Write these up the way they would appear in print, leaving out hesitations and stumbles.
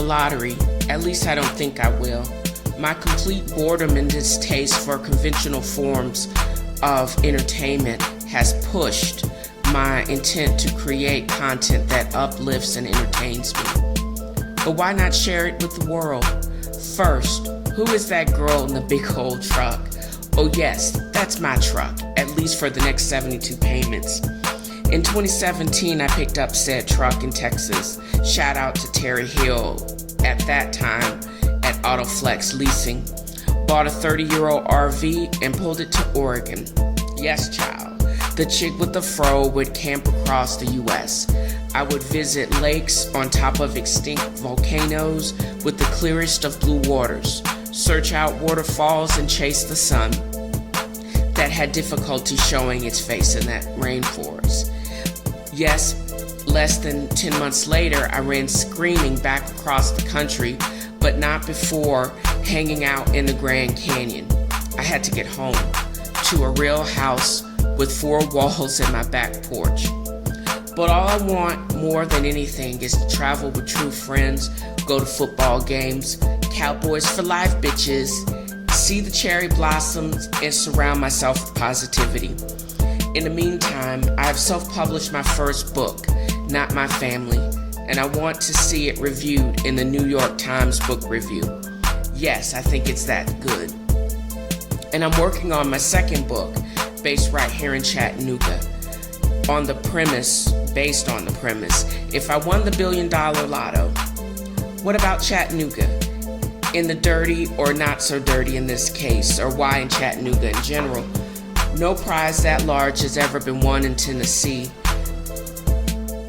lottery. At least I don't think I will. My complete boredom and distaste for conventional forms of entertainment has pushed my intent to create content that uplifts and entertains me. But why not share it with the world? First, who is that girl in the big old truck? Oh yes, that's my truck, at least for the next 72 payments. In 2017, I picked up said truck in Texas. Shout out to Terry Hill at that time at Autoflex Leasing. Bought a 30-year-old RV and pulled it to Oregon. Yes, child. The chick with the fro would camp across the U.S. I would visit lakes on top of extinct volcanoes with the clearest of blue waters, search out waterfalls and chase the sun that had difficulty showing its face in that rainforest. Yes, less than 10 months later, I ran screaming back across the country, but not before hanging out in the Grand Canyon. I had to get home to a real house with 4 walls and my back porch. But all I want more than anything is to travel with true friends, go to football games, Cowboys for life, bitches, see the cherry blossoms, and surround myself with positivity. In the meantime, I have self-published my first book, Not My Family, and I want to see it reviewed in the New York Times Book Review. Yes, I think it's that good. And I'm working on my second book, based right here in Chattanooga, based on the premise, if I won the $1 billion lotto, what about Chattanooga? In the dirty or not so dirty in this case, or why in Chattanooga in general? No prize that large has ever been won in Tennessee.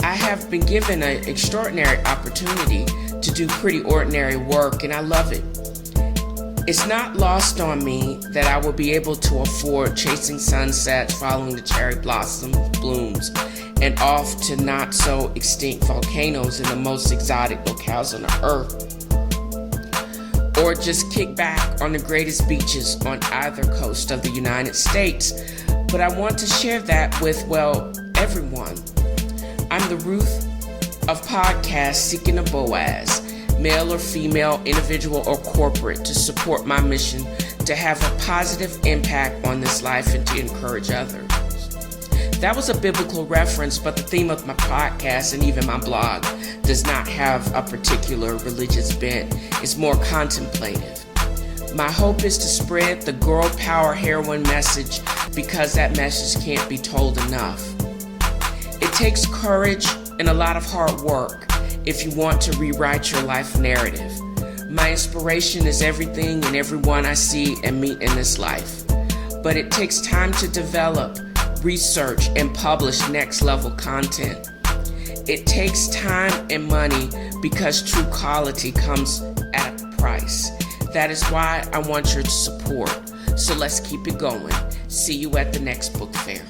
I have been given an extraordinary opportunity to do pretty ordinary work, and I love it. It's not lost on me that I will be able to afford chasing sunsets, following the cherry blossom blooms, and off to not so extinct volcanoes in the most exotic locales on the earth. Or just kick back on the greatest beaches on either coast of the United States. But I want to share that with, well, everyone. I'm the Ruth of podcasts seeking a Boaz, male or female, individual or corporate, to support my mission to have a positive impact on this life and to encourage others. That was a biblical reference, but the theme of my podcast and even my blog does not have a particular religious bent. It's more contemplative. My hope is to spread the girl power heroine message because that message can't be told enough. It takes courage and a lot of hard work if you want to rewrite your life narrative. My inspiration is everything and everyone I see and meet in this life. But it takes time to develop, research, and publish next level content. It takes time and money because true quality comes at a price. That is why I want your support. So let's keep it going. See you at the next book fair.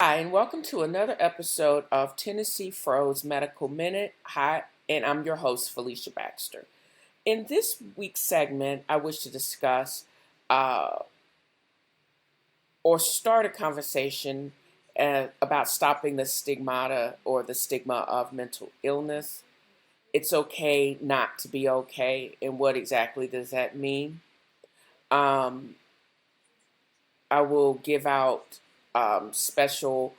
Hi, and welcome to another episode of TNFro's Medical Minute. Hi, and I'm your host, Felicia Baxter. In this week's segment, I wish to discuss or start a conversation about stopping the stigmata or the stigma of mental illness. It's okay not to be okay, and what exactly does that mean? I will give out special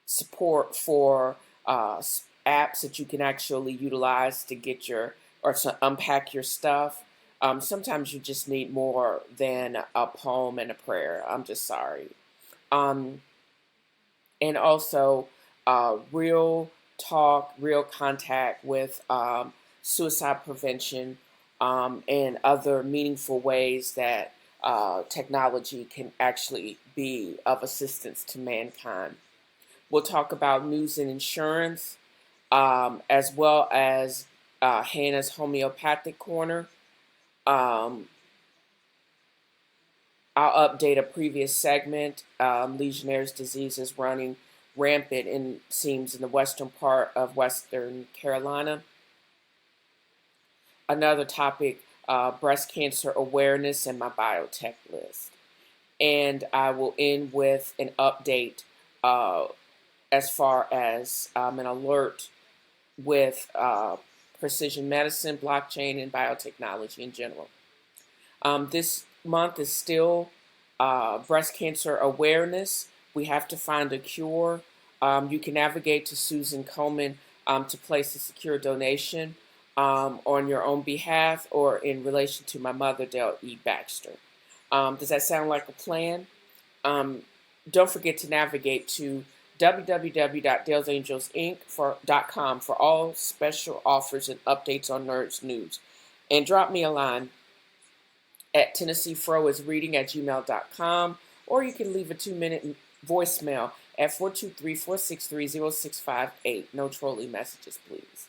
support for apps that you can actually utilize to get to unpack your stuff. Sometimes you just need more than a poem and a prayer. I'm just sorry. And also real talk, real contact with suicide prevention and other meaningful ways that technology can actually be of assistance to mankind. We'll talk about news and insurance, as well as Hannah's Homeopathic Corner. I'll update a previous segment. Legionnaire's disease is running rampant, in seems, in the western part of Western Carolina. Another topic, breast cancer awareness and my biotech list. And I will end with an update as far as an alert with precision medicine, blockchain, and biotechnology in general. This month is still breast cancer awareness. We have to find a cure. You can navigate to Susan Komen to place a secure donation on your own behalf or in relation to my mother, Dale E. Baxter. Does that sound like a plan? Don't forget to navigate to www.dalesangelsinc.com for all special offers and updates on Nerds News. And drop me a line at TennesseeFroisReading@gmail.com, or you can leave a 2-minute voicemail at 423-463-0658. No trolling messages, please.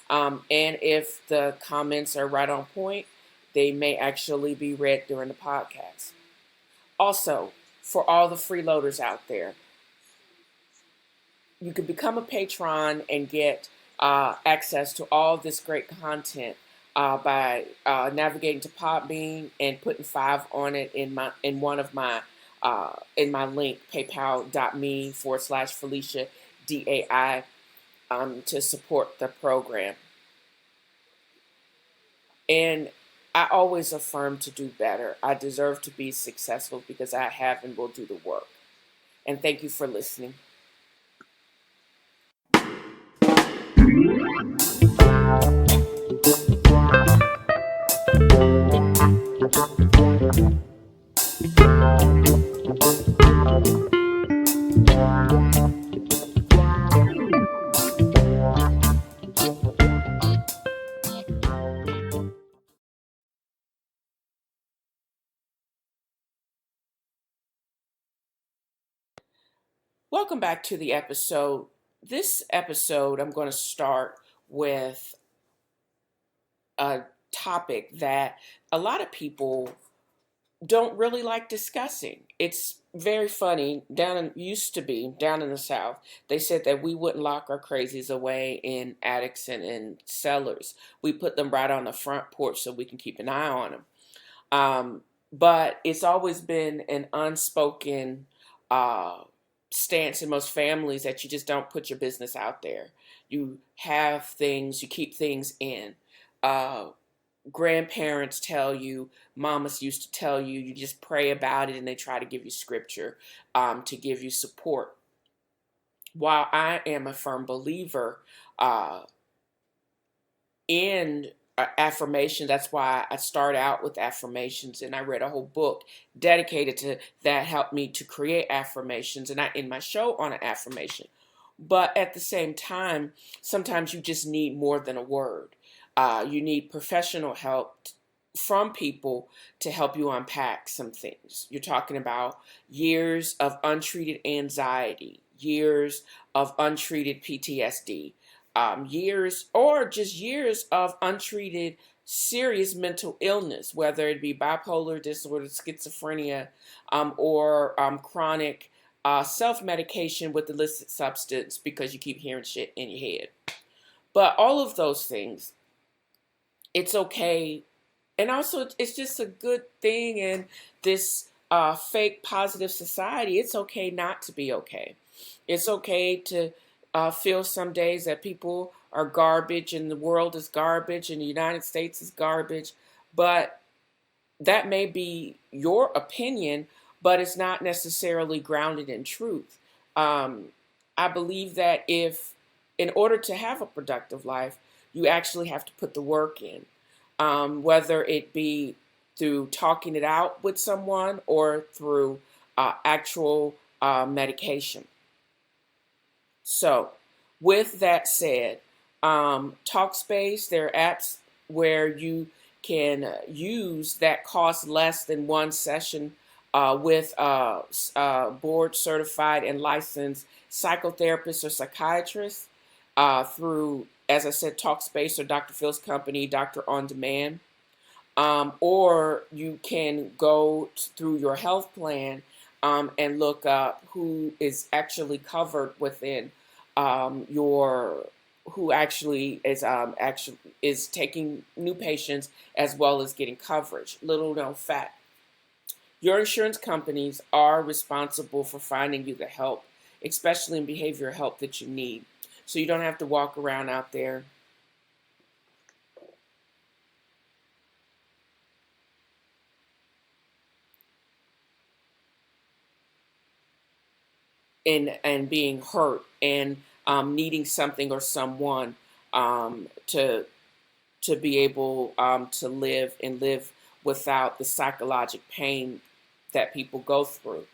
And if the comments are right on point, they may actually be read during the podcast. Also, for all the freeloaders out there, you can become a patron and get access to all this great content by navigating to Podbean and putting 5 on it in my link, paypal.me/Felicia DAI to support the program. And I always affirm to do better. I deserve to be successful because I have and will do the work. And thank you for listening. Welcome back to the episode. This episode, I'm going to start with a topic that a lot of people don't really like discussing. It's very funny. Used to be down in the South, they said that we wouldn't lock our crazies away in attics and in cellars. We put them right on the front porch so we can keep an eye on them. But it's always been an unspoken stance in most families that you just don't put your business out there. You have things, you keep things in. Grandparents tell you, mamas used to tell you, you just pray about it and they try to give you scripture to give you support. While I am a firm believer in affirmation, that's why I start out with affirmations, and I read a whole book dedicated to that, helped me to create affirmations, and I end my show on an affirmation. But at the same time, sometimes you just need more than a word. You need professional help from people to help you unpack some things. You're talking about years of untreated anxiety, years of untreated PTSD, years of untreated serious mental illness, whether it be bipolar disorder, schizophrenia, or chronic self-medication with illicit substance because you keep hearing shit in your head. But all of those things, it's okay. And also, it's just a good thing in this fake positive society. It's okay not to be okay. It's okay to feel some days that people are garbage and the world is garbage and the United States is garbage. But that may be your opinion, but it's not necessarily grounded in truth. I believe that in order to have a productive life, you actually have to put the work in, whether it be through talking it out with someone or through actual medication. So, with that said, Talkspace, there are apps where you can use that cost less than one session with board certified and licensed psychotherapists or psychiatrists through, as I said, Talkspace or Dr. Phil's company, Doctor On Demand. Or you can go through your health plan and look up who is actually covered within your who actually is taking new patients as well as getting coverage. Little known fact: your insurance companies are responsible for finding you the help, especially in behavioral help that you need. So you don't have to walk around out there and being hurt and needing something or someone to be able to live and live without the psychological pain that people go through.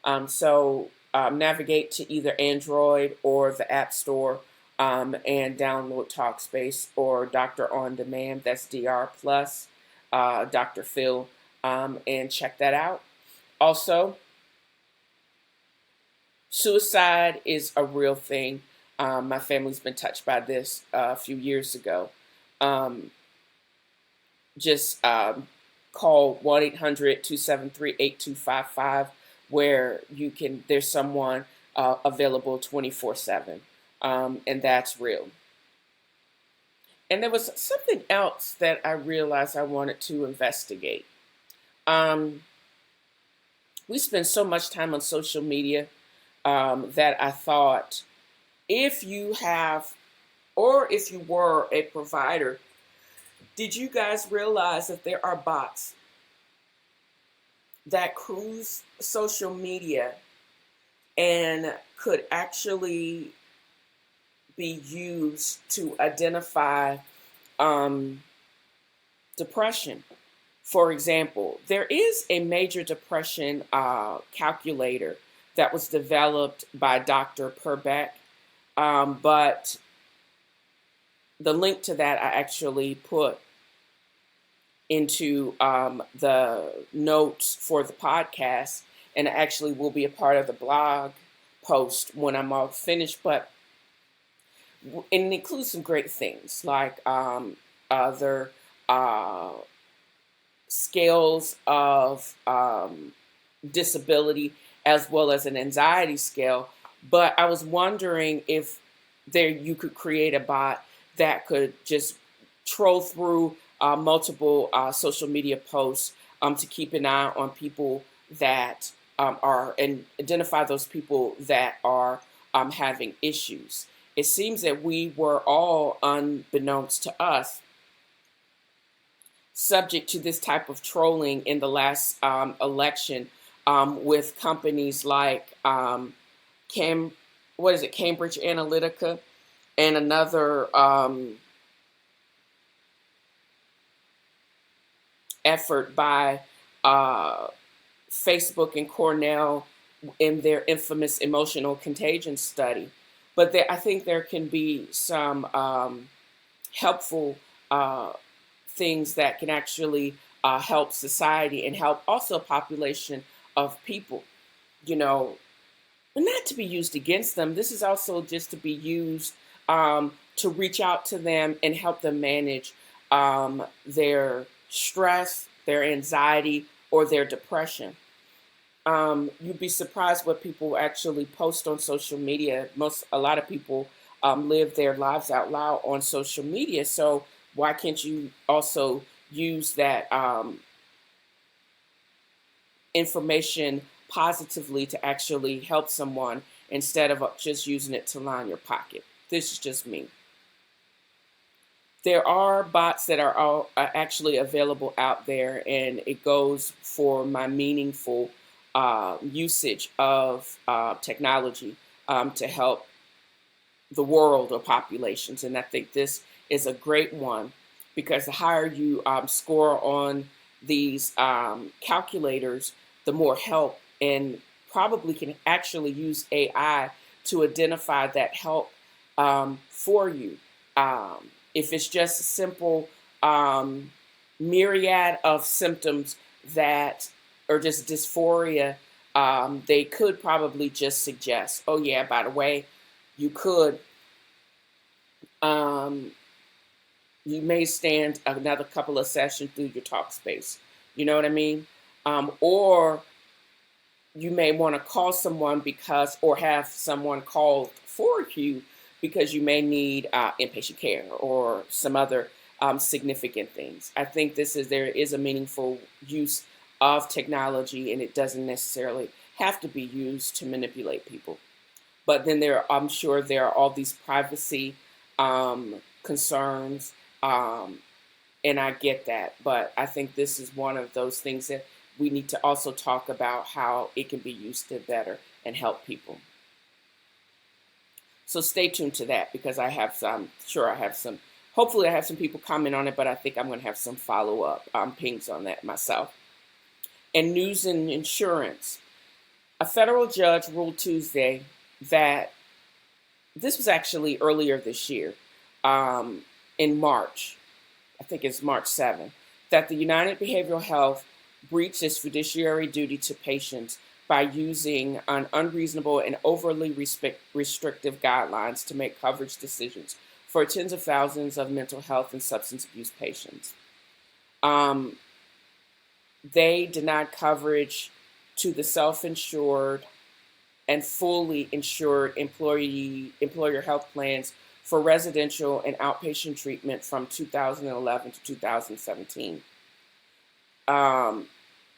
Navigate to either Android or the App Store and download Talkspace or Doctor On Demand. That's DR Plus, Dr. Phil, and check that out. Also, suicide is a real thing. My family's been touched by this a few years ago. Um, just call 1-800-273-8255 where there's someone available 24/7. And that's real. And there was something else that I realized I wanted to investigate. Um, we spend so much time on social media that I thought, if you have, or if you were a provider, did you guys realize that there are bots that cruise social media and could actually be used to identify depression? For example, there is a major depression calculator that was developed by Dr. Perbeck, but the link to that I actually put into the notes for the podcast, and it actually will be a part of the blog post when I'm all finished. But it includes some great things like other scales of disability as well as an anxiety scale. But I was wondering if you could create a bot that could just troll through multiple social media posts to keep an eye on people that are, and identify those people that are having issues. It seems that we were all, unbeknownst to us, subject to this type of trolling in the last election with companies like Cambridge Analytica and another effort by Facebook and Cornell in their infamous emotional contagion study. But I think there can be some helpful things that can actually help society and help also a population of people, not to be used against them. This is also just to be used to reach out to them and help them manage their stress, their anxiety, or their depression. You'd be surprised what people actually post on social media. A lot of people live their lives out loud on social media. So why can't you also use that information positively to actually help someone instead of just using it to line your pocket? This is just me. There are bots that are actually available out there, and it goes for my meaningful usage of technology to help the world or populations. And I think this is a great one, because the higher you score on these calculators, the more help, and probably can actually use AI to identify that help for you. If it's just a simple myriad of symptoms that are just dysphoria, they could probably just suggest, oh yeah, by the way, you could, you may stand another couple of sessions through your talk space. You know what I mean? Or you may want to call someone because, or have someone called for you because you may need inpatient care or some other significant things. I think there is a meaningful use of technology, and it doesn't necessarily have to be used to manipulate people. But then I'm sure there are all these privacy concerns, and I get that. But I think this is one of those things that we need to also talk about how it can be used to better and help people. So stay tuned to that, because hopefully I have some people comment on it, but I think I'm going to have some follow-up pings on that myself. And news and insurance. A federal judge ruled Tuesday that, this was actually earlier this year, in March, I think it's March 7th, that the United Behavioral Health breached its fiduciary duty to patients by using an unreasonable and overly restrictive guidelines to make coverage decisions for tens of thousands of mental health and substance abuse patients. They denied coverage to the self-insured and fully insured employer health plans for residential and outpatient treatment from 2011 to 2017.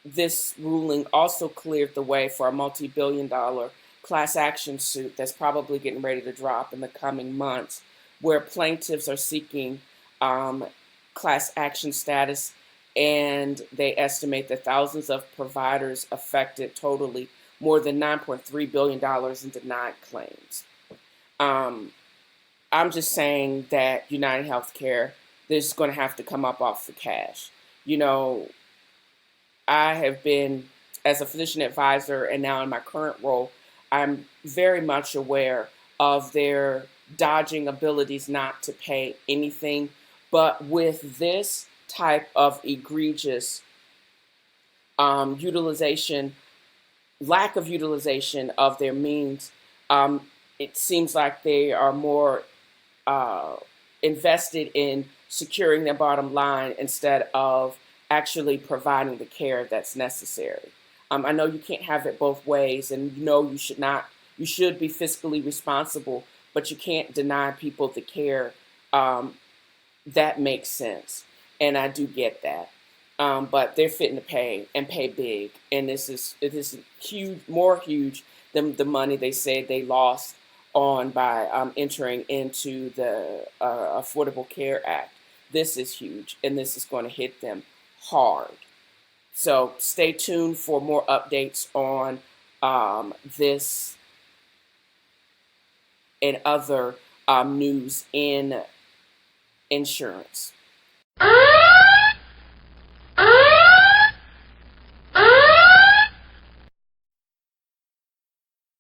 This ruling also cleared the way for a multi-billion-dollar class action suit that's probably getting ready to drop in the coming months, where plaintiffs are seeking class action status, and they estimate that thousands of providers affected totally more than $9.3 billion in denied claims. I'm just saying that United Healthcare, this is going to have to come up off the cash. You know, I have been, as a physician advisor and now in my current role, I'm very much aware of their dodging abilities not to pay anything. But with this type of egregious lack of utilization of their means, it seems like they are more invested in securing their bottom line instead of actually providing the care that's necessary. I know you can't have it both ways, and you should be fiscally responsible, but you can't deny people the care that makes sense. And I do get that. But they're fitting to pay, and pay big. And it is huge, more huge than the money they said they lost on by entering into the Affordable Care Act. This is huge, and this is going to hit them hard. So stay tuned for more updates on this and other news in insurance.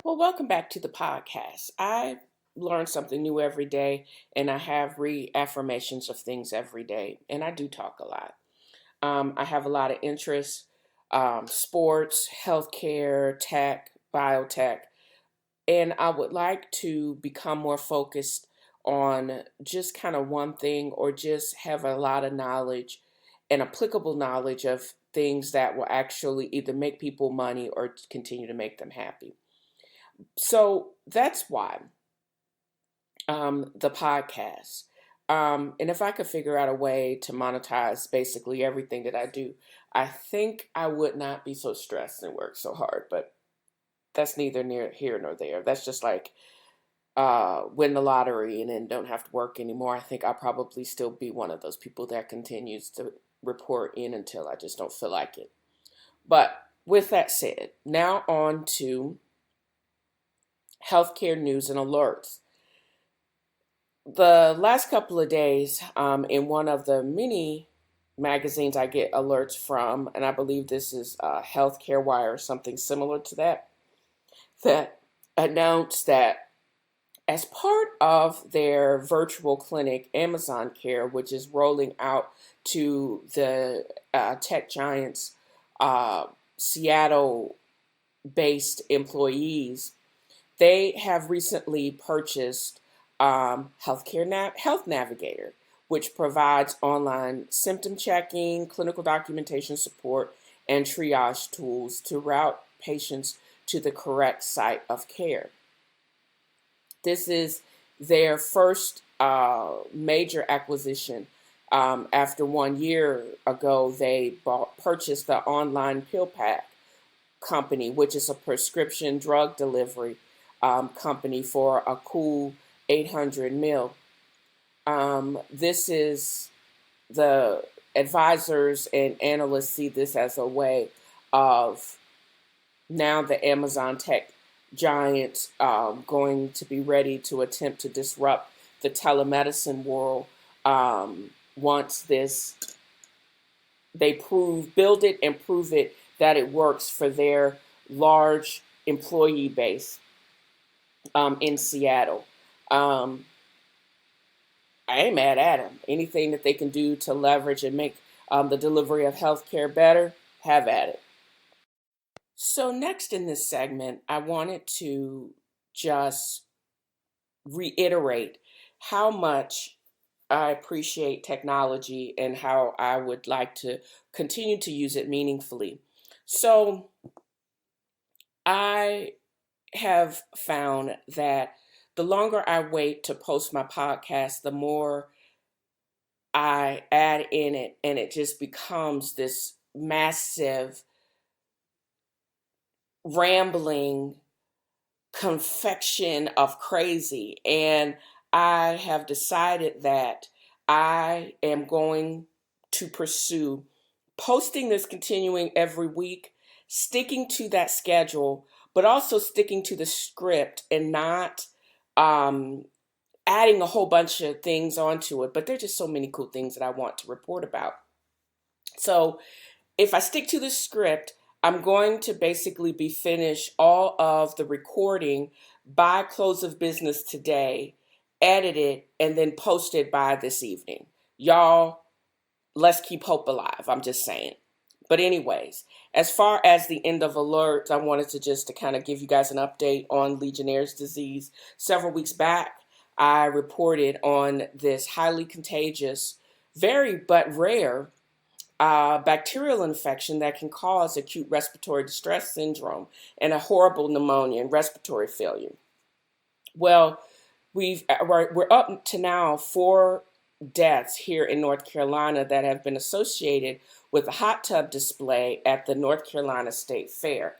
Well, welcome back to the podcast. I learn something new every day, and I have reaffirmations of things every day, and I do talk a lot. I have a lot of interests, sports, healthcare, tech, biotech, and I would like to become more focused on just kind of one thing, or just have a lot of knowledge and applicable knowledge of things that will actually either make people money or continue to make them happy. So that's why the podcast. And if I could figure out a way to monetize basically everything that I do, I think I would not be so stressed and work so hard. But that's neither near here nor there. That's just like win the lottery and then don't have to work anymore. I think I'll probably still be one of those people that continues to report in until I just don't feel like it. But with that said, now on to healthcare news and alerts. The last couple of days, in one of the many magazines I get alerts from, and I believe this is Healthcare Wire or something similar to that, that announced that as part of their virtual clinic, Amazon Care, which is rolling out to the tech giants' Seattle-based employees, they have recently purchased Health Navigator, which provides online symptom checking, clinical documentation support, and triage tools to route patients to the correct site of care. This is their first major acquisition. After 1 year ago, they purchased the online pill pack company, which is a prescription drug delivery company for a cool 800 mil. This is the advisors and analysts see this as a way of now the Amazon tech giants going to be ready to attempt to disrupt the telemedicine world once they build it and prove it that it works for their large employee base in Seattle. I ain't mad at them. Anything that they can do to leverage and make the delivery of healthcare better, have at it. So next in this segment, I wanted to just reiterate how much I appreciate technology and how I would like to continue to use it meaningfully. So I have found that the longer I wait to post my podcast, the more I add in it, and it just becomes this massive, rambling confection of crazy. And I have decided that I am going to pursue posting this continuing every week, sticking to that schedule, but also sticking to the script and not adding a whole bunch of things onto it. But there's just so many cool things that I want to report about. So if I stick to the script, I'm going to basically be finished all of the recording by close of business today, edited, and then posted by this evening. Y'all, let's keep hope alive. I'm just saying. But anyways, as far as the end of alerts, I wanted to kind of give you guys an update on Legionnaire's disease. Several weeks back, I reported on this highly contagious, very but rare bacterial infection that can cause acute respiratory distress syndrome and a horrible pneumonia and respiratory failure. Well, we're up to now 4 deaths here in North Carolina that have been associated with a hot tub display at the North Carolina State Fair.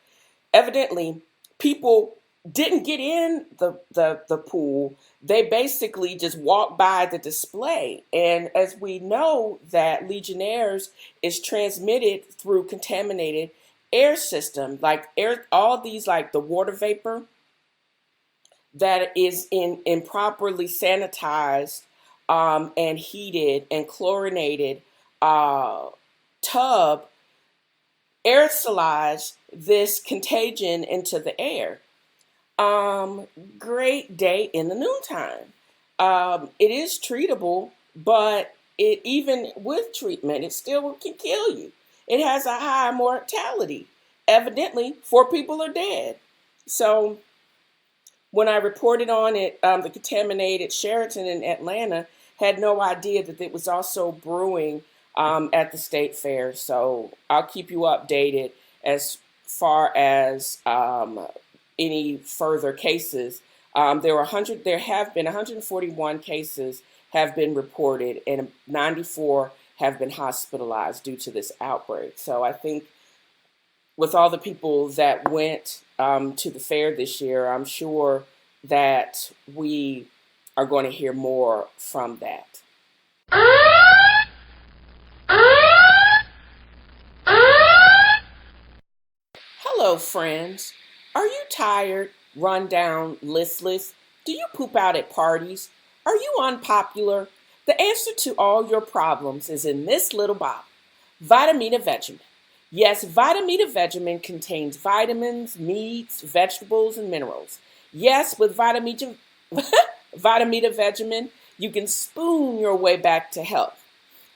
Evidently, people didn't get in the pool. They basically just walked by the display. And as we know that Legionnaires is transmitted through contaminated air system, like air, all these, like the water vapor that is in improperly sanitized and heated and chlorinated tub aerosolized this contagion into the air. Great day in the noontime. It is treatable, but even with treatment, it still can kill you. It has a high mortality. Evidently, 4 people are dead. So when I reported on it, the contaminated Sheraton in Atlanta had no idea that it was also brewing at the state fair. So I'll keep you updated as far as any further cases. There have been 141 cases have been reported, and 94 have been hospitalized due to this outbreak. So I think with all the people that went to the fair this year, I'm sure that we are going to hear more from that. Hello, friends. Are you tired, run down, listless? Do you poop out at parties? Are you unpopular? The answer to all your problems is in this little bottle, VitaMeataVegamin. Yes, VitaMeataVegamin contains vitamins, meats, vegetables, and minerals. Yes, with VitaMeataVegamin, you can spoon your way back to health.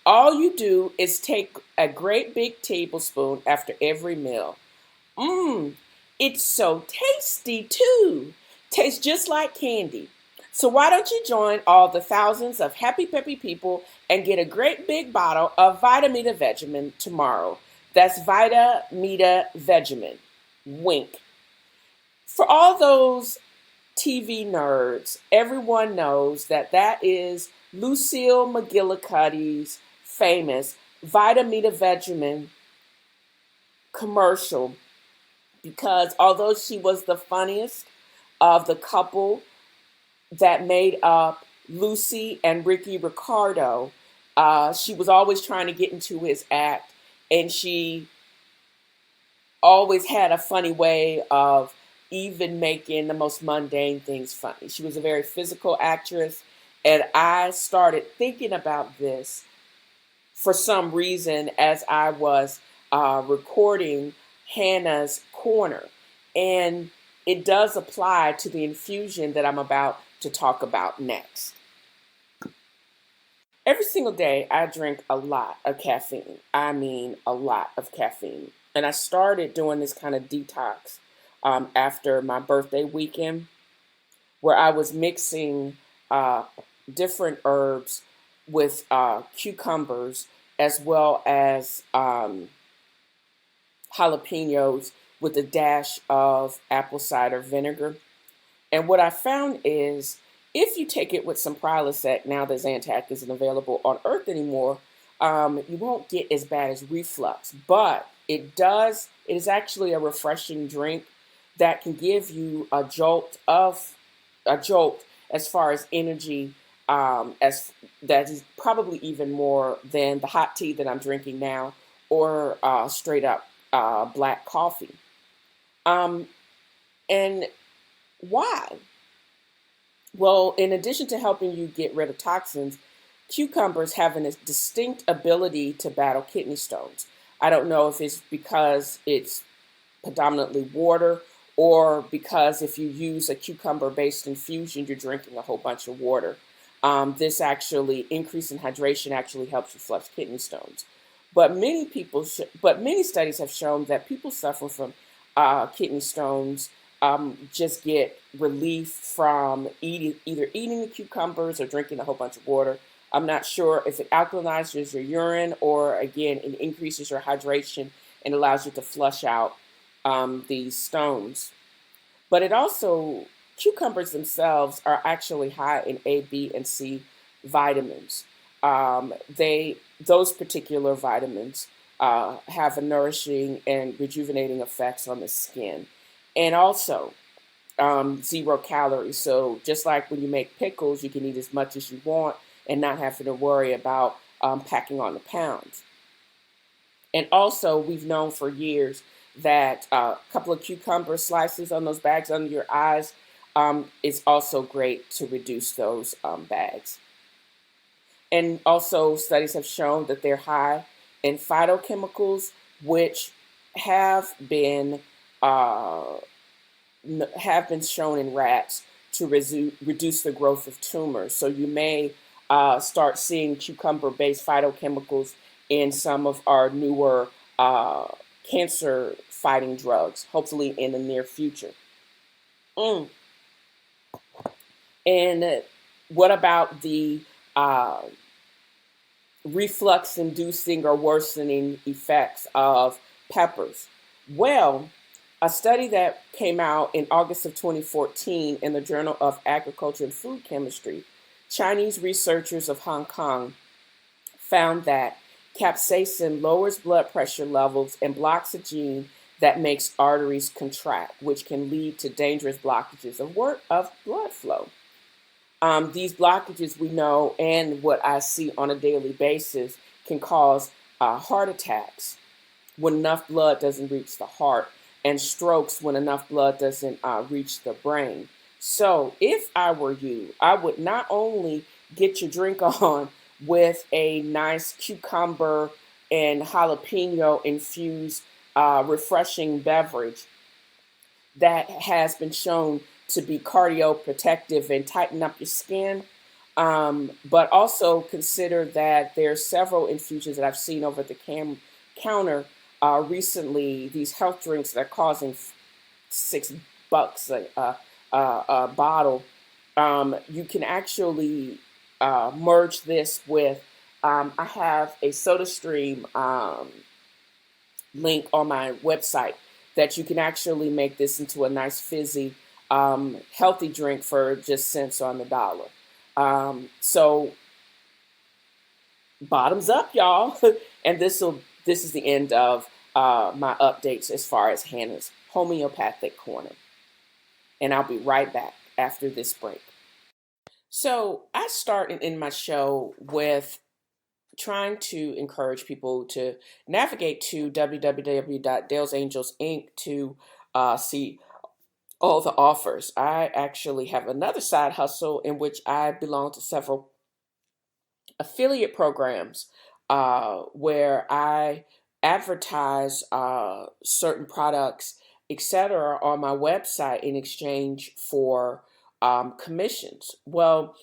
All you do is take a great big tablespoon after every meal. It's so tasty too. Tastes just like candy. So why don't you join all the thousands of happy peppy people and get a great big bottle of VitaMeataVegamin tomorrow. That's VitaMeataVegamin. Wink. For all those TV nerds, everyone knows that that is Lucille McGillicuddy's famous VitaMeataVegamin commercial, because although she was the funniest of the couple that made up Lucy and Ricky Ricardo, she was always trying to get into his act, and she always had a funny way of even making the most mundane things funny. She was a very physical actress, and I started thinking about this for some reason as I was recording Hannah's Corner. And it does apply to the infusion that I'm about to talk about next. Every single day, I drink a lot of caffeine. I mean, a lot of caffeine. And I started doing this kind of detox after my birthday weekend, where I was mixing different herbs with cucumbers, as well as jalapenos with a dash of apple cider vinegar. And what I found is, if you take it with some Prilosec, now that Zantac isn't available on Earth anymore, you won't get as bad as reflux. But it is actually a refreshing drink that can give you a jolt as far as energy, as that is probably even more than the hot tea that I'm drinking now, or straight up black coffee. And why? Well, in addition to helping you get rid of toxins, cucumbers have a distinct ability to battle kidney stones. I don't know if it's because it's predominantly water, or because if you use a cucumber-based infusion, you're drinking a whole bunch of water. This actually, increase in hydration actually helps you flush kidney stones. But many studies have shown that people suffering from kidney stones just get relief from either eating the cucumbers or drinking a whole bunch of water. I'm not sure if it alkalinizes your urine, or again, it increases your hydration and allows you to flush out these stones. But cucumbers themselves are actually high in A, B, and C vitamins. Those particular vitamins have a nourishing and rejuvenating effects on the skin. And also, 0 calories. So just like when you make pickles, you can eat as much as you want and not having to worry about packing on the pounds. And also, we've known for years that a couple of cucumber slices on those bags under your eyes is also great to reduce those bags. And also, studies have shown that they're high in phytochemicals, which have been shown in rats to reduce the growth of tumors. So you may start seeing cucumber-based phytochemicals in some of our newer cancer-fighting drugs, hopefully in the near future. And what about the reflux-inducing or worsening effects of peppers? Well, a study that came out in August of 2014 in the Journal of Agriculture and Food Chemistry, Chinese researchers of Hong Kong found that capsaicin lowers blood pressure levels and blocks a gene that makes arteries contract, which can lead to dangerous blockages of blood flow. These blockages, we know, and what I see on a daily basis, can cause heart attacks when enough blood doesn't reach the heart, and strokes when enough blood doesn't reach the brain. So if I were you, I would not only get your drink on with a nice cucumber and jalapeno infused refreshing beverage that has been shown to be cardioprotective and tighten up your skin, but also consider that there are several infusions that I've seen over the counter recently, these health drinks that are causing $6 a bottle. You can actually merge this with, I have a SodaStream link on my website that you can actually make this into a nice fizzy, healthy drink for just cents on the dollar. So bottoms up, y'all. And this is the end of my updates as far as Hannah's homeopathic corner. And I'll be right back after this break. So I started in my show with trying to encourage people to navigate to www.dalesangelsinc to see all the offers. I actually have another side hustle in which I belong to several affiliate programs where I advertise certain products, etc., on my website in exchange for commissions. Well,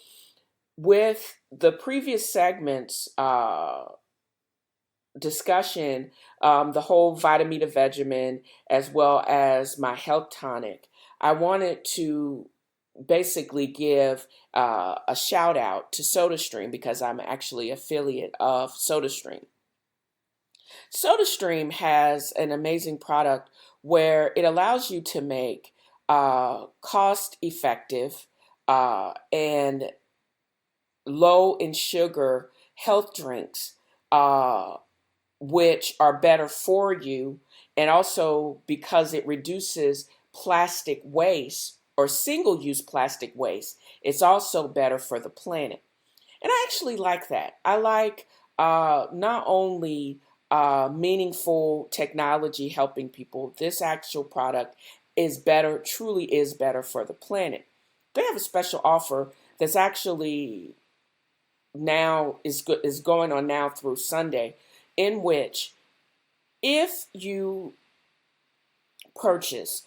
with the previous segments discussion, the whole VitaMeataVegamin as well as my health tonic, I wanted to basically give a shout out to SodaStream because I'm actually affiliate of SodaStream. SodaStream has an amazing product where it allows you to make cost effective and low in sugar health drinks, which are better for you, and also because it reduces plastic waste or single-use plastic waste, it's also better for the planet. And I actually like that. I like not only meaningful technology helping people, this actual product is better, truly is better for the planet. They have a special offer that's actually now is going on now through Sunday, in which if you purchase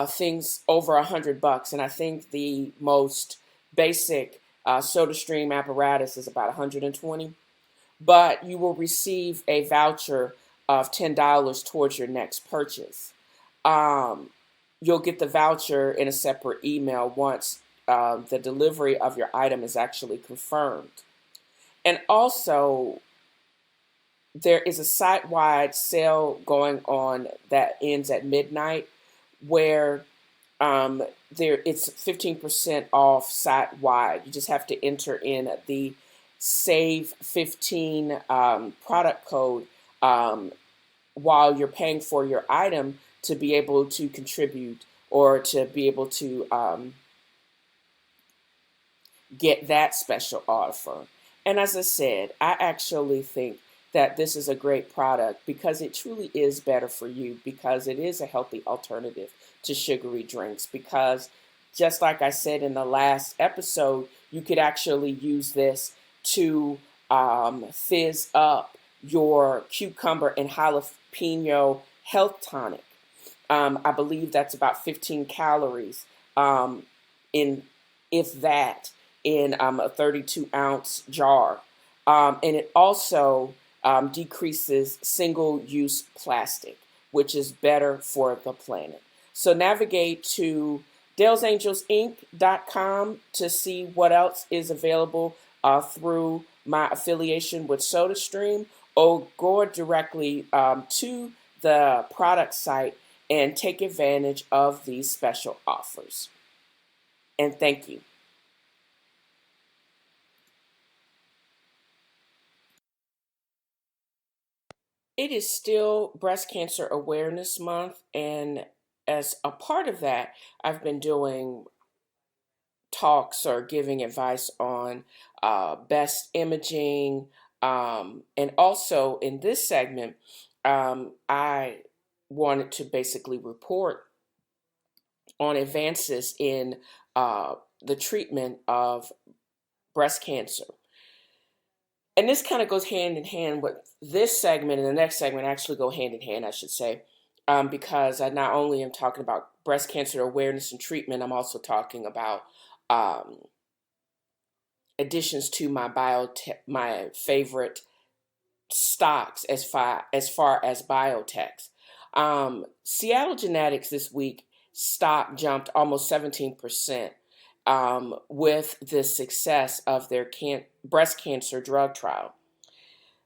things over $100, and I think the most basic SodaStream apparatus is about 120, but you will receive a voucher of $10 towards your next purchase. You'll get the voucher in a separate email once the delivery of your item is actually confirmed. And also, there is a site-wide sale going on that ends at midnight, where it's 15% off site-wide. You just have to enter in the Save 15 product code while you're paying for your item to be able to contribute or to be able to get that special offer. And as I said, I actually think that this is a great product because it truly is better for you, because it is a healthy alternative to sugary drinks. Because just like I said in the last episode, you could actually use this to fizz up your cucumber and jalapeno health tonic. I believe that's about 15 calories in, if that, in a 32-ounce jar. And it also decreases single-use plastic, which is better for the planet. So navigate to dalesangelsinc.com to see what else is available through my affiliation with SodaStream, or go directly to the product site and take advantage of these special offers. And thank you. It is still Breast Cancer Awareness Month, and as a part of that, I've been doing talks or giving advice on best imaging, and also in this segment, I wanted to basically report on advances in the treatment of breast cancer. And this kind of goes hand in hand with this segment, and the next segment actually go hand in hand, I should say, because I not only am talking about breast cancer awareness and treatment, I'm also talking about additions to my my favorite stocks as far as biotechs. Seattle Genetics this week stock jumped almost 17%. With the success of their breast cancer drug trial.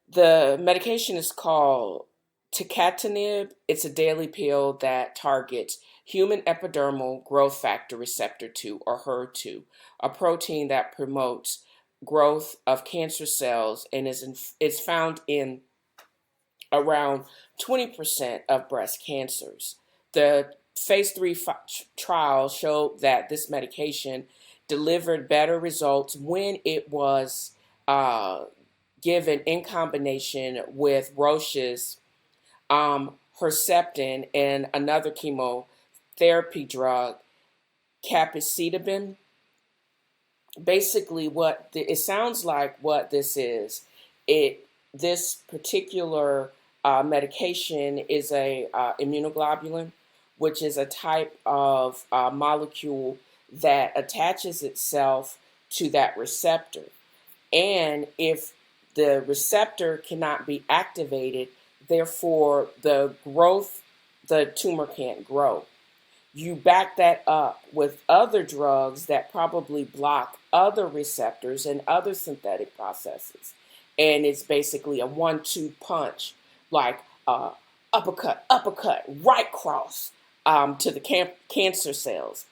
The medication is called Tucatinib, it's a daily pill that targets human epidermal growth factor receptor 2, or HER2, a protein that promotes growth of cancer cells and is found in around 20% of breast cancers. The phase 3 trial showed that this medication delivered better results when it was given in combination with Roche's Herceptin and another chemotherapy drug, capecitabine. Basically, it sounds like what this is, this particular medication is a immunoglobulin, which is a type of molecule that attaches itself to that receptor. And if the receptor cannot be activated, therefore the tumor can't grow. You back that up with other drugs that probably block other receptors and other synthetic processes. And it's basically a 1-2 punch, like uppercut, right cross to the cancer cells.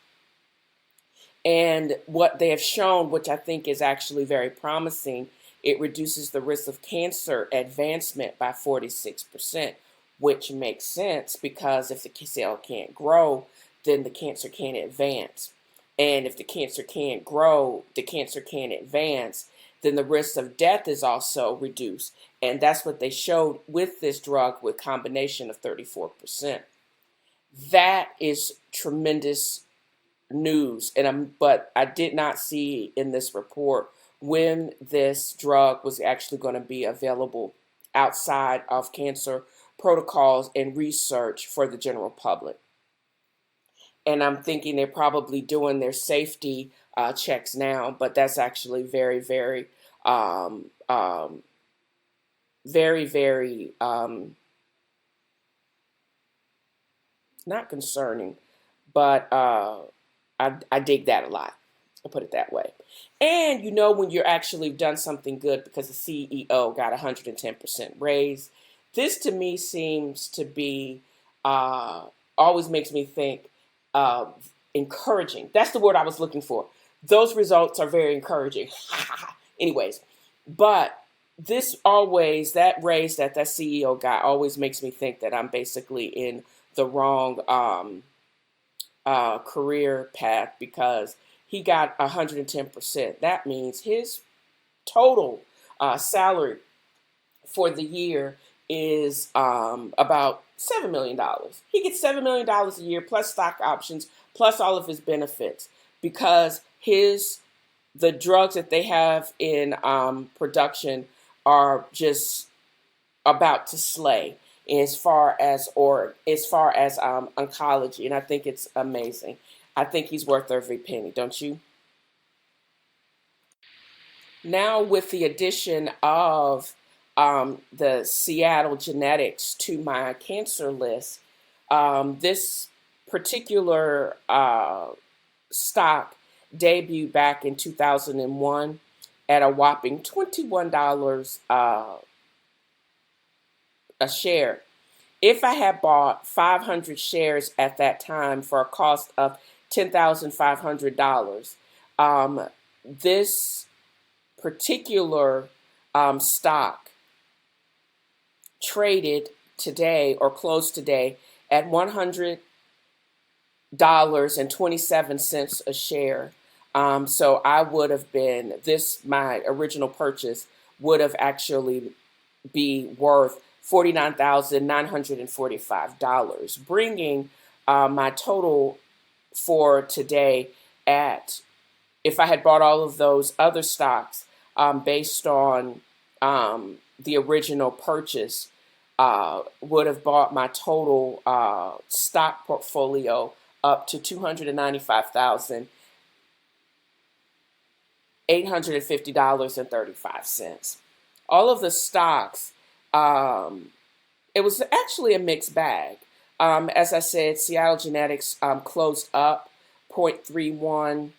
And what they have shown, which I think is actually very promising, it reduces the risk of cancer advancement by 46%, which makes sense because if the cell can't grow, then the cancer can't advance. And if the cancer can't grow, the cancer can't advance, then the risk of death is also reduced. And that's what they showed with this drug with combination of 34%. That is tremendous news. But I did not see in this report when this drug was actually going to be available outside of cancer protocols and research for the general public. And I'm thinking they're probably doing their safety checks now, but that's actually very, very, very, not concerning, but I dig that a lot. I'll put it that way. And you know when you're actually done something good because the CEO got 110% raise. This to me seems to be, always makes me think, encouraging. That's the word I was looking for. Those results are very encouraging. Anyways, but that raise that CEO got always makes me think that I'm basically in the wrong career path because he got 110%. That means his total salary for the year is about $7 million. He gets $7 million a year plus stock options plus all of his benefits because the drugs that they have in production are just about to slay as far as oncology, and I think it's amazing. I think he's worth every penny, don't you? Now with the addition of the Seattle genetics to my cancer list, this particular stock debuted back in 2001 at a whopping $21 a share. If I had bought 500 shares at that time for a cost of $10,500, this particular stock traded today or closed today at $100.27 a share. So I would have been, my original purchase would have actually be worth $49,945, bringing my total for today at, if I had bought all of those other stocks based on the original purchase, would have bought my total stock portfolio up to $295,850.35. All of the stocks, it was actually a mixed bag. As I said, Seattle Genetics closed up 0.31.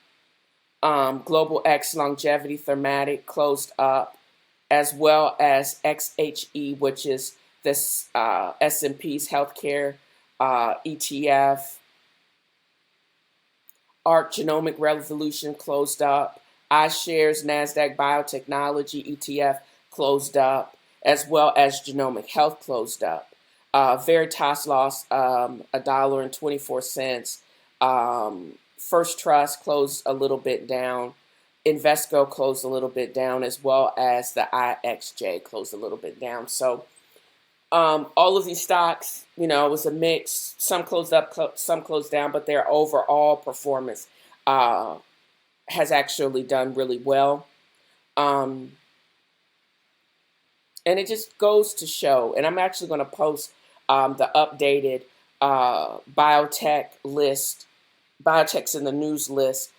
Global X Longevity Thermatic closed up, as well as XHE, which is this S&P's healthcare ETF. ARC Genomic Revolution closed up. iShares NASDAQ Biotechnology ETF closed up, as well as Genomic Health closed up. Veritas lost $1.24. First Trust closed a little bit down. Invesco closed a little bit down, as well as the IXJ closed a little bit down. So all of these stocks, it was a mix. Some closed up, some closed down, but their overall performance has actually done really well. And it just goes to show, and I'm actually going to post the updated biotech list, biotechs in the news list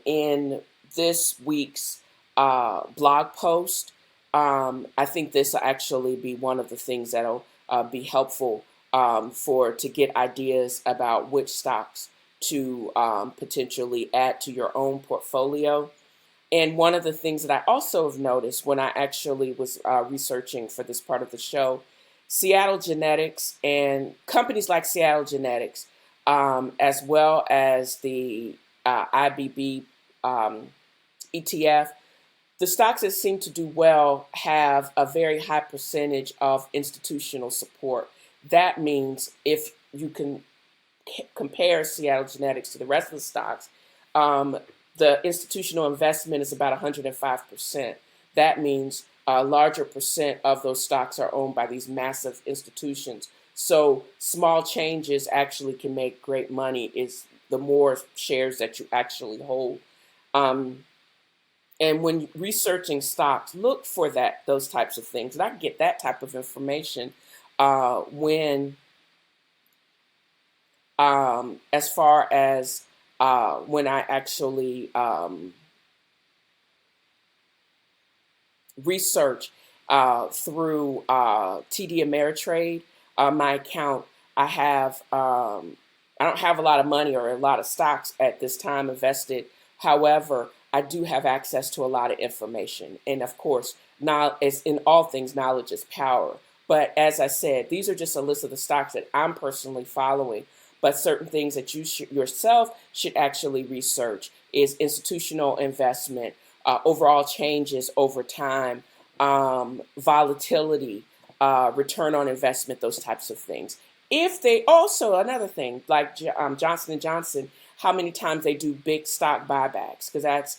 in this week's blog post. I think this will actually be one of the things that'll be helpful to get ideas about which stocks to potentially add to your own portfolio. And one of the things that I also have noticed when I actually was researching for this part of the show, Seattle Genetics and companies like Seattle Genetics, as well as the IBB ETF, the stocks that seem to do well have a very high percentage of institutional support. That means if you can compare Seattle Genetics to the rest of the stocks, the institutional investment is about 105%. That means a larger percent of those stocks are owned by these massive institutions. So small changes actually can make great money is the more shares that you actually hold. And when researching stocks, look for those types of things. And I get that type of information when, as far as when I actually research through TD Ameritrade, my account. I don't have a lot of money or a lot of stocks at this time invested. However, I do have access to a lot of information. And of course, now, as in all things, knowledge is power. But as I said, these are just a list of the stocks that I'm personally following. But certain things that you yourself should actually research is institutional investment, overall changes over time, volatility, return on investment, those types of things. If they also, another thing, like Johnson & Johnson, how many times they do big stock buybacks, because that's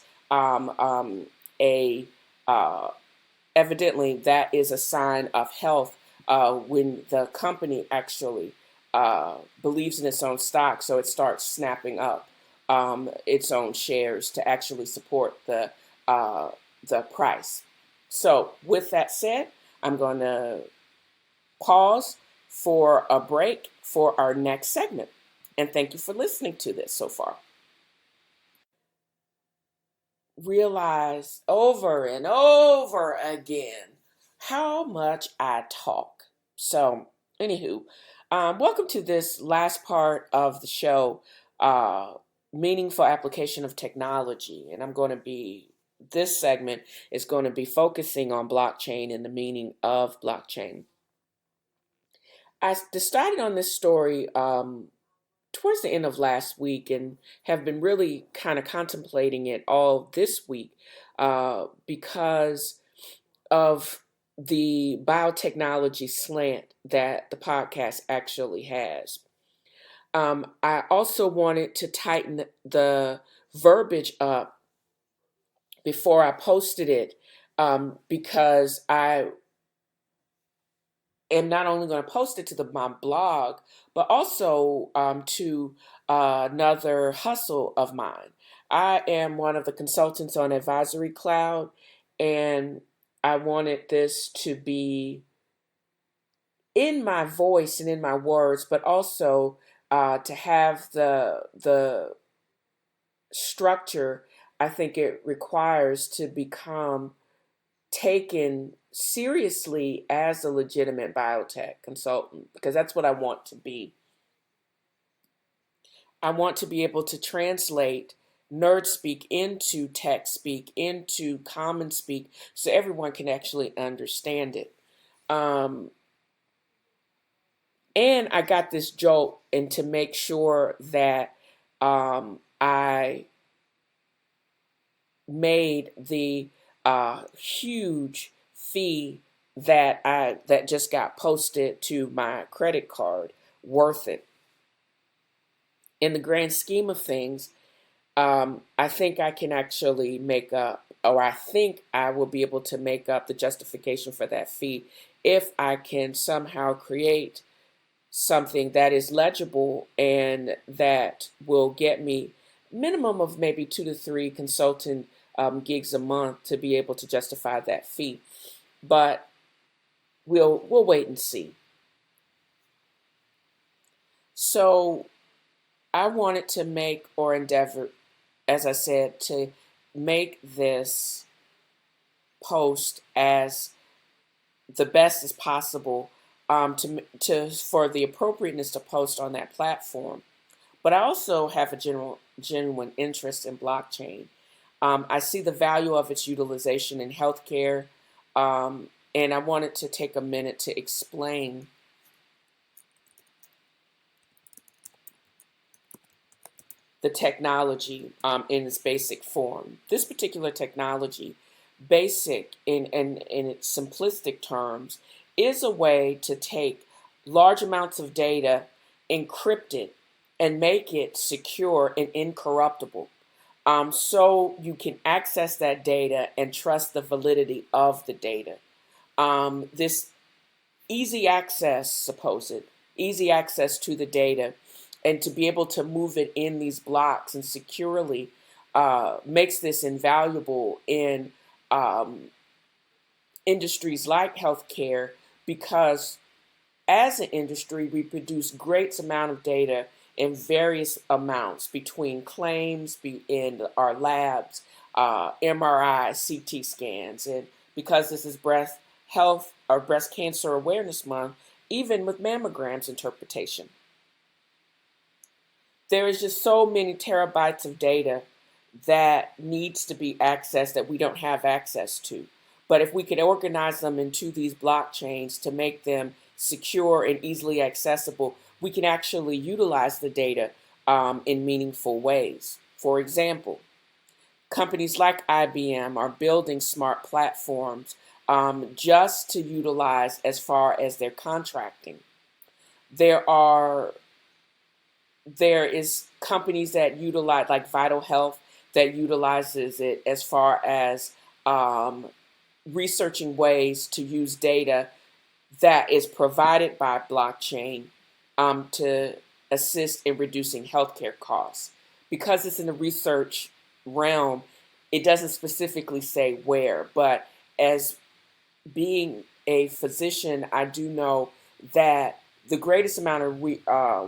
evidently that is a sign of health when the company actually believes in its own stock, so it starts snapping up its own shares to actually support the price. So with that said, I'm going to pause for a break for our next segment. And thank you for listening to this so far. Realize over and over again how much I talk. So, anywho, welcome to this last part of the show, meaningful application of technology. And this segment is going to be focusing on blockchain and the meaning of blockchain. I decided on this story towards the end of last week and have been really kind of contemplating it all this week because of the biotechnology slant that the podcast actually has. I also wanted to tighten the verbiage up before I posted it because I am not only going to post it to my blog, but also to another hustle of mine. I am one of the consultants on Advisory Cloud, and I wanted this to be in my voice and in my words, but also to have the structure I think it requires to become taken seriously as a legitimate biotech consultant, because that's what I want to be. I want to be able to translate nerd speak into tech speak, into common speak, so everyone can actually understand it. And I got this jolt, and to make sure that I made the huge fee that just got posted to my credit card worth it. In the grand scheme of things, I think I can actually make up, or I think I will be able to make up the justification for that fee if I can somehow create something that is legible and that will get me minimum of maybe 2 to 3 consultant gigs a month to be able to justify that fee. But we'll wait and see. So I wanted to make, or endeavor, as I said, to make this post as the best as possible, for the appropriateness to post on that platform. But I also have a genuine interest in blockchain. I see the value of its utilization in healthcare, and I wanted to take a minute to explain the technology in its basic form. This particular technology, basic in its simplistic terms, is a way to take large amounts of data, encrypt it, and make it secure and incorruptible. So you can access that data and trust the validity of the data. This easy access to the data, and to be able to move it in these blocks and securely makes this invaluable in industries like healthcare, because as an industry, we produce great amount of data in various amounts between claims in our labs, MRI, CT scans, and because this is breast health or breast cancer awareness month, even with mammograms interpretation. There is just so many terabytes of data that needs to be accessed that we don't have access to. But if we could organize them into these blockchains to make them secure and easily accessible, we can actually utilize the data in meaningful ways. For example, companies like IBM are building smart platforms just to utilize as far as their contracting. There is companies that utilize, like Vital Health, that utilizes it as far as researching ways to use data that is provided by blockchain to assist in reducing healthcare costs. Because it's in the research realm, it doesn't specifically say where, but as being a physician, I do know that the greatest amount of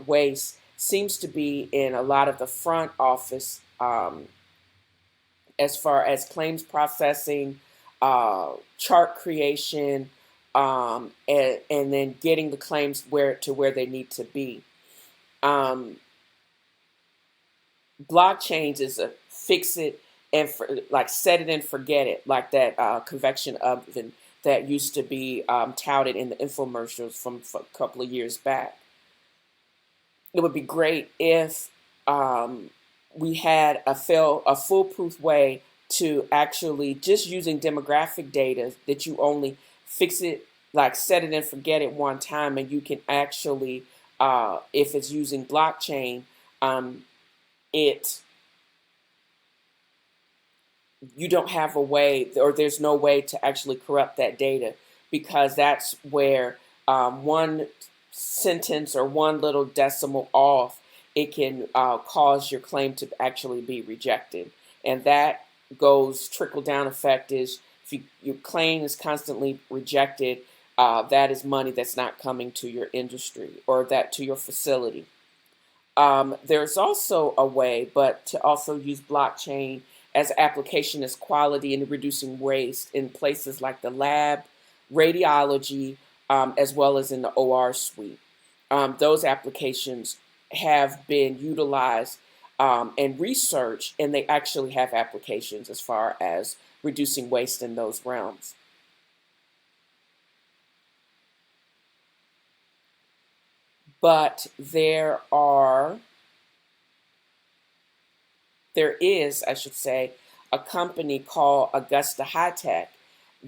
waste seems to be in a lot of the front office, as far as claims processing, chart creation, and then getting the claims where they need to be. Blockchains is a fix it and like set it and forget it, like that convection oven that used to be touted in the infomercials from a couple of years back. It would be great if we had a foolproof way to actually, just using demographic data, that you only fix it, like set it and forget it one time, and you can actually, if it's using blockchain, you don't have a way, or there's no way to actually corrupt that data, because that's where one sentence or one little decimal off, it can cause your claim to actually be rejected. And that goes trickle down effect is, if your claim is constantly rejected, that is money that's not coming to your industry or to your facility. There's also a way, but to also use blockchain as application as quality in reducing waste in places like the lab, radiology, as well as in the OR suite. Those applications have been utilized and researched, and they actually have applications as far as reducing waste in those realms. but there is, I should say, a company called Augusta High Tech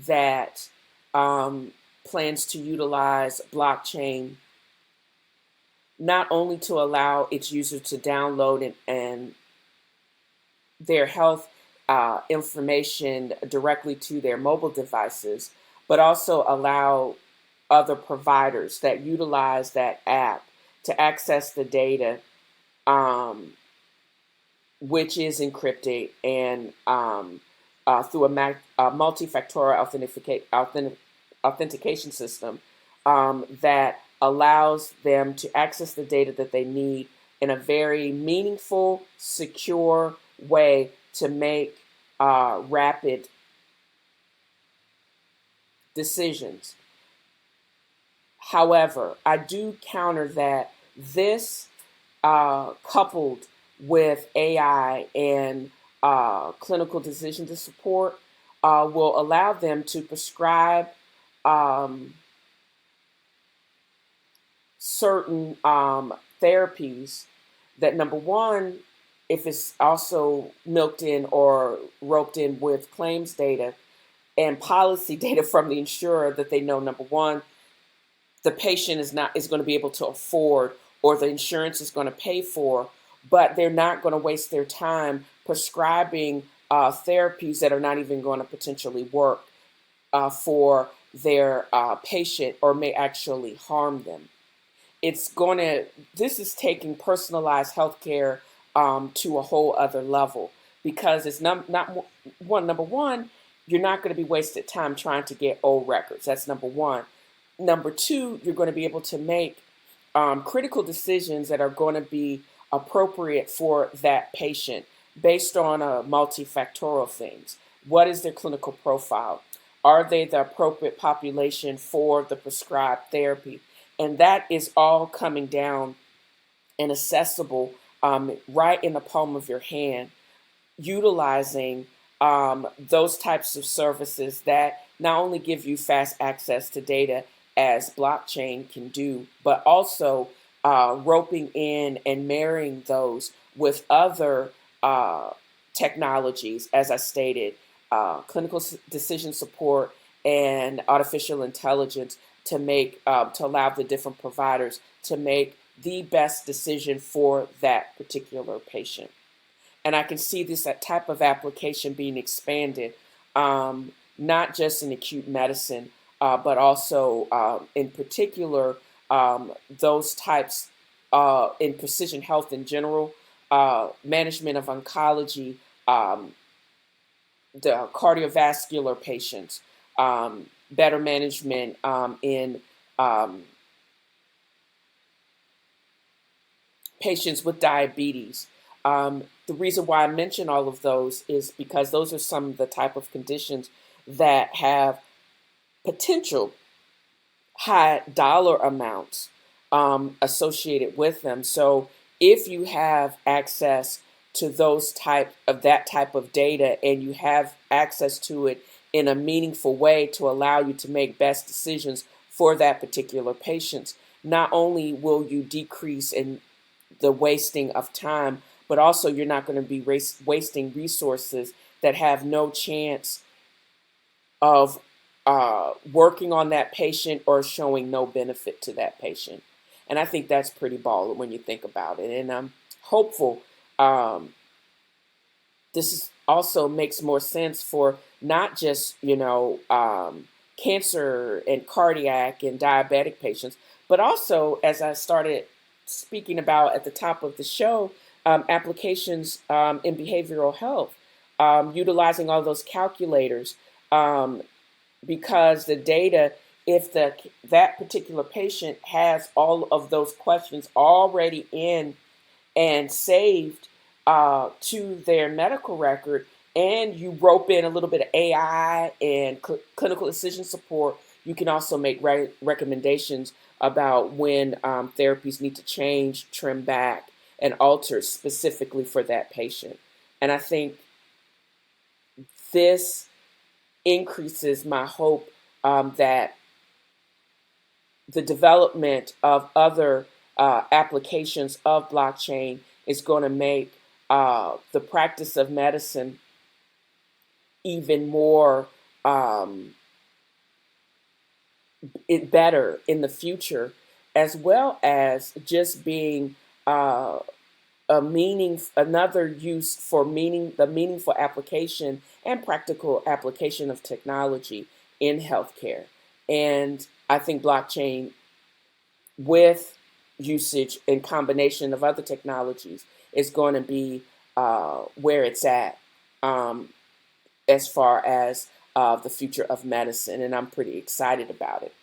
that plans to utilize blockchain not only to allow its users to download and their health information directly to their mobile devices, but also allow other providers that utilize that app to access the data, which is encrypted and through a multifactorial authentication system that allows them to access the data that they need in a very meaningful, secure way to make rapid decisions. However, I do counter that this, coupled with AI and clinical decision to support, will allow them to prescribe certain therapies that, number one, if it's also milked in or roped in with claims data and policy data from the insurer, that they know, number one, the patient is going to be able to afford, or the insurance is going to pay for, but they're not going to waste their time prescribing therapies that are not even going to potentially work for their patient or may actually harm them. This is taking personalized healthcare to a whole other level, because it's number one, you're not going to be wasted time trying to get old records. That's number one. Number two, you're going to be able to make critical decisions that are going to be appropriate for that patient based on multifactorial things. What is their clinical profile? Are they the appropriate population for the prescribed therapy? And that is all coming down and accessible right in the palm of your hand, utilizing those types of services that not only give you fast access to data as blockchain can do, but also roping in and marrying those with other technologies, as I stated, clinical decision support and artificial intelligence to allow the different providers to make the best decision for that particular patient. And I can see this type of application being expanded, not just in acute medicine, but also in particular those types in precision health in general, management of oncology, the cardiovascular patients, better management in patients with diabetes. The reason why I mention all of those is because those are some of the type of conditions that have potential high dollar amounts associated with them. So if you have access to that type of data, and you have access to it in a meaningful way to allow you to make best decisions for that particular patient, not only will you decrease in the wasting of time, but also you're not going to be wasting resources that have no chance of working on that patient or showing no benefit to that patient. And I think that's pretty baller when you think about it. And I'm hopeful this also makes more sense for not just, cancer and cardiac and diabetic patients, but also, as I started speaking about at the top of the show, applications in behavioral health, utilizing all those calculators, because the data, if that particular patient has all of those questions already in and saved to their medical record, and you rope in a little bit of AI and clinical decision support, you can also make recommendations about when therapies need to change, trim back, and alter specifically for that patient. And I think this increases my hope that the development of other applications of blockchain is going to make the practice of medicine even more better in the future, as well as just being another use for the meaningful application and practical application of technology in healthcare. And I think blockchain, with usage in combination of other technologies, is going to be where it's at as far as the future of medicine, and I'm pretty excited about it.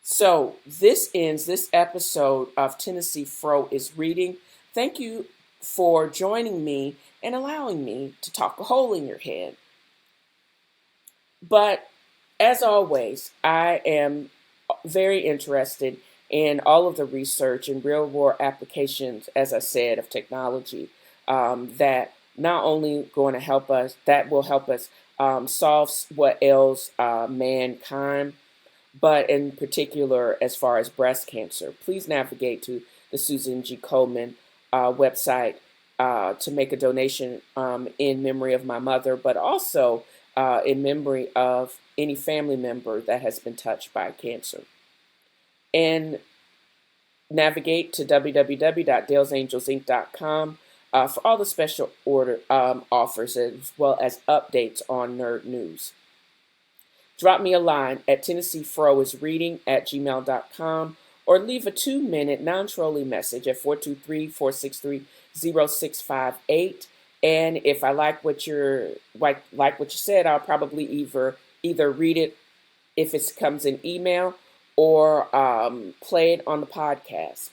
So this ends this episode of TNFro is Reading. Thank you for joining me and allowing me to talk a hole in your head. But as always, I am very interested in all of the research and real world applications, as I said, of technology that not only going to help us, that will help us solve what ails mankind, but in particular, as far as breast cancer. Please navigate to the Susan G. Komen website to make a donation in memory of my mother, but also in memory of any family member that has been touched by cancer. And navigate to www.dalesangelsinc.com for all the special order offers, as well as updates on nerd news. Drop me a line at TNFroisreading@gmail.com or leave a 2-minute non-trolling message at 423-463-0658. And if I like what you said, I'll probably either read it if it comes in email or play it on the podcast.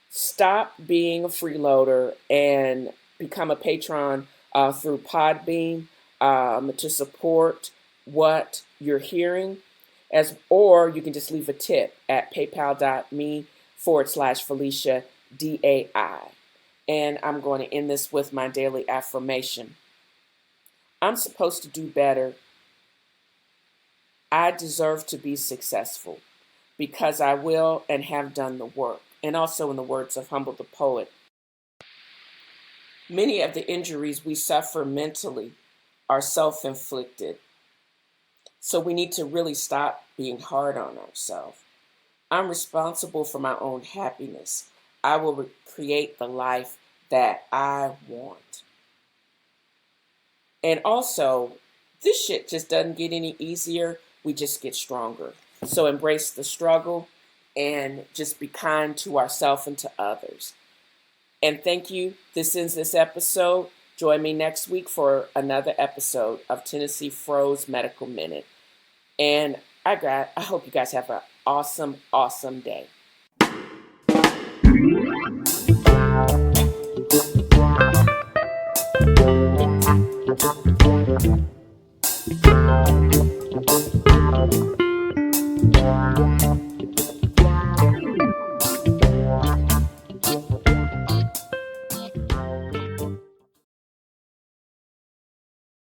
Stop being a freeloader and become a patron through Podbean to support what you're hearing, or you can just leave a tip at paypal.me/Felicia DAI. And I'm going to end this with my daily affirmation. I'm supposed to do better. I deserve to be successful because I will and have done the work. And also, in the words of Humble the Poet, many of the injuries we suffer mentally are self-inflicted. So we need to really stop being hard on ourselves. I'm responsible for my own happiness. I will create the life that I want. And also, this shit just doesn't get any easier. We just get stronger. So embrace the struggle and just be kind to ourselves and to others. And thank you. This ends this episode. Join me next week for another episode of TNFro's Medical Minute. And I hope you guys have an awesome, awesome day.